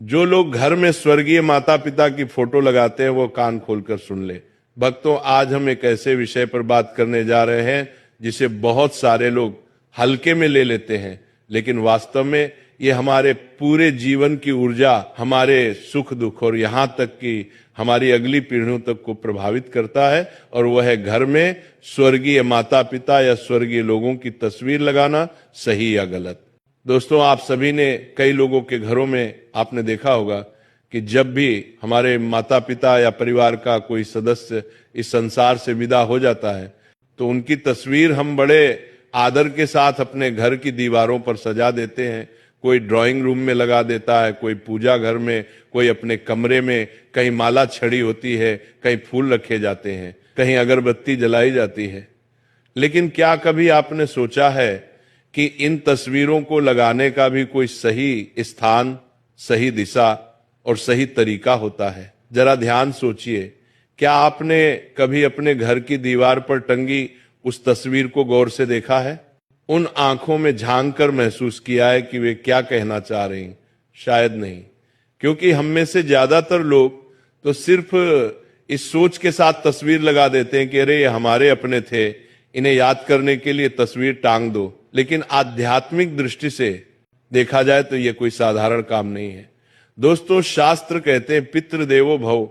जो लोग घर में स्वर्गीय माता पिता की फोटो लगाते हैं वो कान खोलकर सुन ले। भक्तों, आज हम एक ऐसे विषय पर बात करने जा रहे हैं जिसे बहुत सारे लोग हल्के में ले लेते हैं, लेकिन वास्तव में ये हमारे पूरे जीवन की ऊर्जा, हमारे सुख दुख और यहां तक कि हमारी अगली पीढ़ियों तक को प्रभावित करता है। और वह है घर में स्वर्गीय माता पिता या स्वर्गीय लोगों की तस्वीर लगाना, सही या गलत। दोस्तों, आप सभी ने कई लोगों के घरों में आपने देखा होगा कि जब भी हमारे माता पिता या परिवार का कोई सदस्य इस संसार से विदा हो जाता है तो उनकी तस्वीर हम बड़े आदर के साथ अपने घर की दीवारों पर सजा देते हैं। कोई ड्राइंग रूम में लगा देता है, कोई पूजा घर में, कोई अपने कमरे में, कहीं माला छड़ी होती है, कहीं फूल रखे जाते हैं, कहीं अगरबत्ती जलाई जाती है। लेकिन क्या कभी आपने सोचा है कि इन तस्वीरों को लगाने का भी कोई सही स्थान, सही दिशा और सही तरीका होता है? जरा ध्यान सोचिए, क्या आपने कभी अपने घर की दीवार पर टंगी उस तस्वीर को गौर से देखा है? उन आंखों में झांक कर महसूस किया है कि वे क्या कहना चाह रही हैं? शायद नहीं, क्योंकि हम में से ज्यादातर लोग तो सिर्फ इस सोच के साथ तस्वीर लगा देते हैं कि अरे ये हमारे अपने थे, इन्हें याद करने के लिए तस्वीर टांग दो। लेकिन आध्यात्मिक दृष्टि से देखा जाए तो यह कोई साधारण काम नहीं है। दोस्तों, शास्त्र कहते हैं पितृ देवो भव,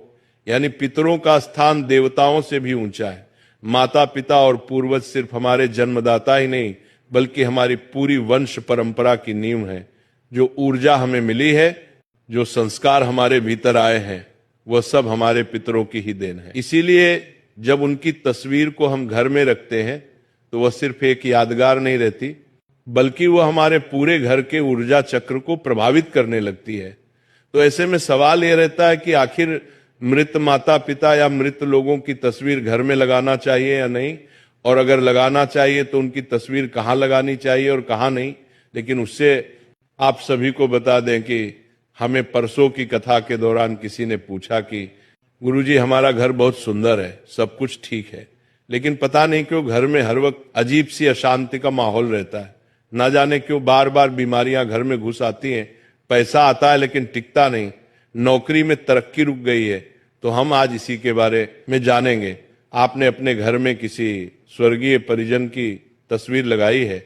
यानी पितरों का स्थान देवताओं से भी ऊंचा है। माता पिता और पूर्वज सिर्फ हमारे जन्मदाता ही नहीं बल्कि हमारी पूरी वंश परंपरा की नींव है। जो ऊर्जा हमें मिली है, जो संस्कार हमारे भीतर आए हैं, वह सब हमारे पितरों की ही देन है। इसीलिए जब उनकी तस्वीर को हम घर में रखते हैं तो वह सिर्फ एक यादगार नहीं रहती, बल्कि वह हमारे पूरे घर के ऊर्जा चक्र को प्रभावित करने लगती है। तो ऐसे में सवाल यह रहता है कि आखिर मृत माता पिता या मृत लोगों की तस्वीर घर में लगाना चाहिए या नहीं, और अगर लगाना चाहिए तो उनकी तस्वीर कहाँ लगानी चाहिए और कहाँ नहीं। लेकिन उससे आप सभी को बता दें कि हमें परसों की कथा के दौरान किसी ने पूछा कि गुरुजी, हमारा घर बहुत सुंदर है, सब कुछ ठीक है, लेकिन पता नहीं क्यों घर में हर वक्त अजीब सी अशांति का माहौल रहता है। ना जाने क्यों बार बार बीमारियां घर में घुस आती हैं, पैसा आता है लेकिन टिकता नहीं, नौकरी में तरक्की रुक गई है। तो हम आज इसी के बारे में जानेंगे। आपने अपने घर में किसी स्वर्गीय परिजन की तस्वीर लगाई है?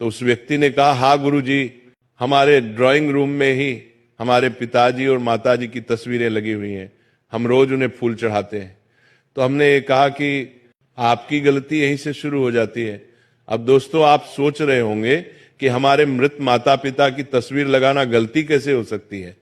तो उस व्यक्ति ने कहा, हाँ गुरुजी, हमारे ड्राइंग रूम में ही हमारे पिताजी और माताजी की तस्वीरें लगी हुई हैं, हम रोज उन्हें फूल चढ़ाते हैं। तो हमने ये कहा कि आपकी गलती यहीं से शुरू हो जाती है। अब दोस्तों, आप सोच रहे होंगे कि हमारे मृत माता पिता की तस्वीर लगाना गलती कैसे हो सकती है?